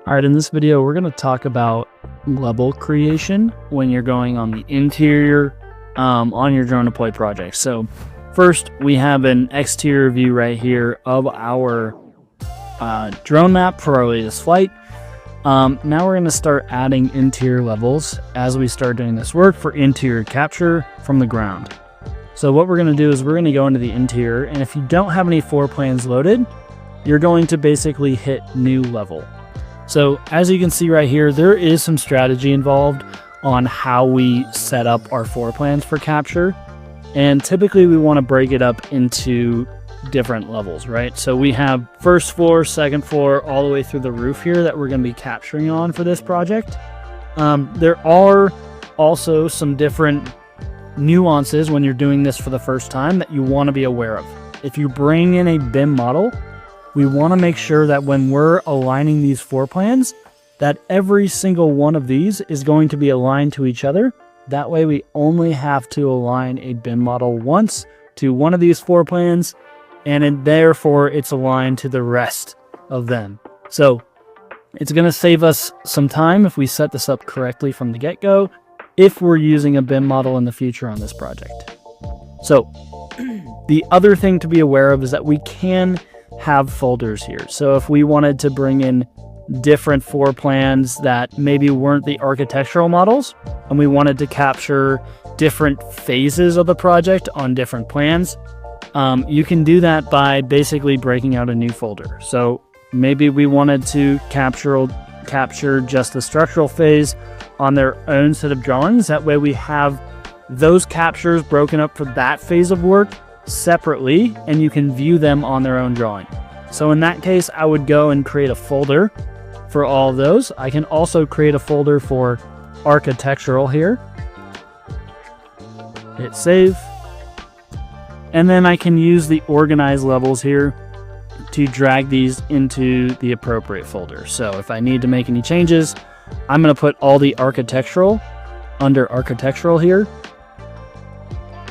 All right, in this video, we're going to talk about level creation when you're going on the interior on your DroneDeploy project. So first, we have an exterior view right here of our drone map for our latest flight. Now we're going to start adding interior levels as we start doing this work for interior capture from the ground. So what we're going to do is we're going to go into the interior, and if you don't have any floor plans loaded, you're going to basically hit new level. So as you can see right here, there is some strategy involved on how we set up our floor plans for capture. And typically we want to break it up into different levels, right? So we have first floor, second floor, all the way through the roof here that we're going to be capturing on for this project. There are also some different nuances when you're doing this for the first time that you want to be aware of. If you bring in a BIM model, we want to make sure that when we're aligning these floor plans, that every single one of these is going to be aligned to each other. That way we only have to align a BIM model once to one of these floor plans, and therefore it's aligned to the rest of them. So it's going to save us some time if we set this up correctly from the get-go, if we're using a BIM model in the future on this project. So the other thing to be aware of is that we can have folders here. So if we wanted to bring in different floor plans that maybe weren't the architectural models, and we wanted to capture different phases of the project on different plans, you can do that by basically breaking out a new folder. So maybe we wanted to capture just the structural phase on their own set of drawings. That way we have those captures broken up for that phase of work separately, and you can view them on their own drawing. So in that case, I would go and create a folder for all of those. I can also create a folder for architectural here. Hit save. And then I can use the organize levels here to drag these into the appropriate folder. So if I need to make any changes, I'm going to put all the architectural under architectural here.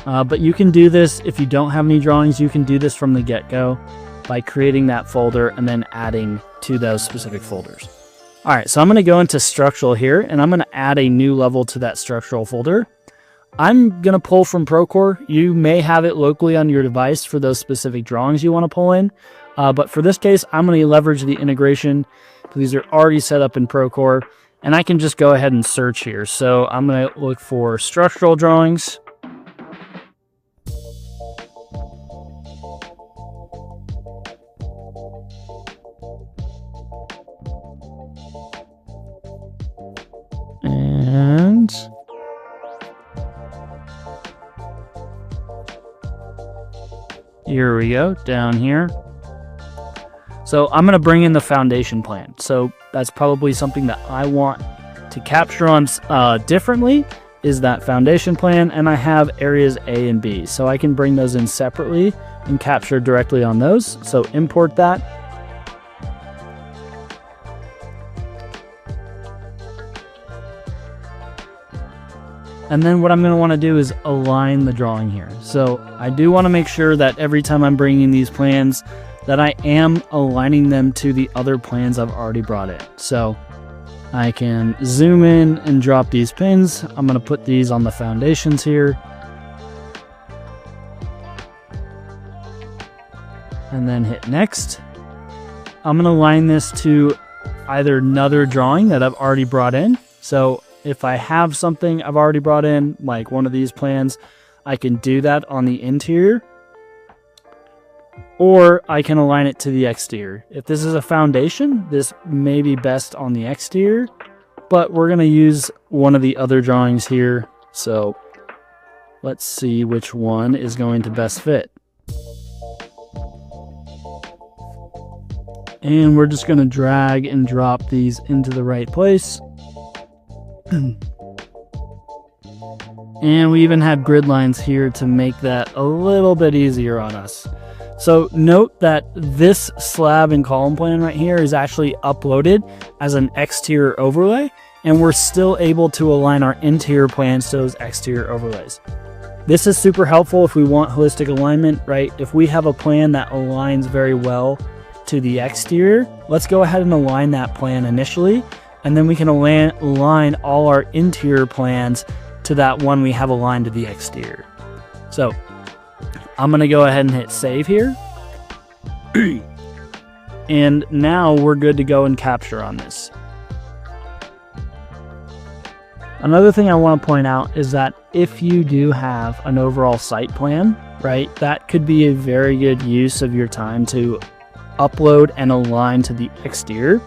But you can do this if you don't have any drawings. You can do this from the get-go by creating that folder and then adding to those specific folders. All right, so I'm going to go into structural here, and I'm going to add a new level to that structural folder. I'm going to pull from Procore. You may have it locally on your device for those specific drawings you want to pull in. But for this case, I'm going to leverage the integration. These are already set up in Procore, and I can just go ahead and search here. So I'm going to look for structural drawings. And here we go, down here. So I'm going to bring in the foundation plan. So that's probably something that I want to capture on differently, is that foundation plan. And I have areas A and B, so I can bring those in separately and capture directly on those. So import that. And then what I'm going to want to do is align the drawing here. So I do want to make sure that every time I'm bringing these plans that I am aligning them to the other plans I've already brought in. So I can zoom in and drop these pins. I'm going to put these on the foundations here. And then hit next. I'm going to align this to either another drawing that I've already brought in. So if I have something I've already brought in, like one of these plans, I can do that on the interior, or I can align it to the exterior. If this is a foundation, this may be best on the exterior, but we're going to use one of the other drawings here. So let's see which one is going to best fit. And we're just going to drag and drop these into the right place. And we even have grid lines here to make that a little bit easier on us. So note that this slab and column plan right here is actually uploaded as an exterior overlay, and we're still able to align our interior plans to those exterior overlays. This is super helpful if we want holistic alignment, right? If we have a plan that aligns very well to the exterior, let's go ahead and align that plan initially, and then we can align all our interior plans to that one we have aligned to the exterior. So I'm going to go ahead and hit save here. And now we're good to go and capture on this. Another thing I want to point out is that if you do have an overall site plan, right, that could be a very good use of your time to upload and align to the exterior,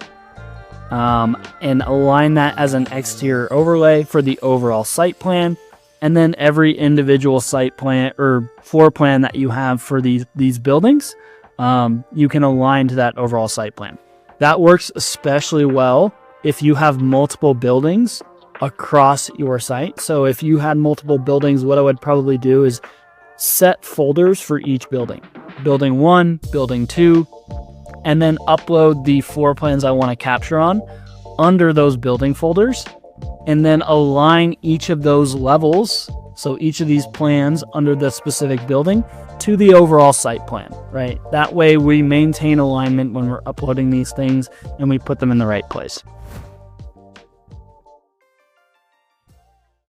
and align that as an exterior overlay for the overall site plan. And then every individual site plan or floor plan that you have for these buildings, you can align to that overall site plan. That works especially well if you have multiple buildings across your site. So if you had multiple buildings, what I would probably do is set folders for each building. Building 1, building 2, and then upload the floor plans I want to capture on under those building folders, and then align each of those levels, so each of these plans under the specific building, to the overall site plan, right? That way we maintain alignment when we're uploading these things and we put them in the right place.